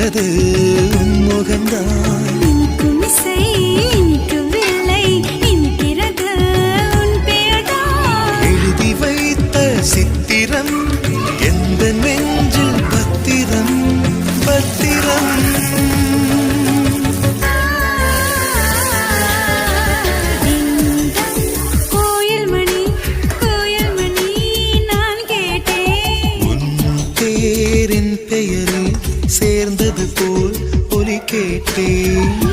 வந்தது உன் முகம்தான். இனிக்கும் இசை இனிக்கவில்லை, இனிக்கிறது உன் பெயர்தான். எழுதி வைத்த சித்திரம் எந்த நெஞ்சில் பத்திரம் பத்திரம். கோயில் மணி கோயில் மணி நான் கேட்டேன். உன் பேரின் பெயரில் சேர்ந்தது போல் ஒலி கேட்டேன்.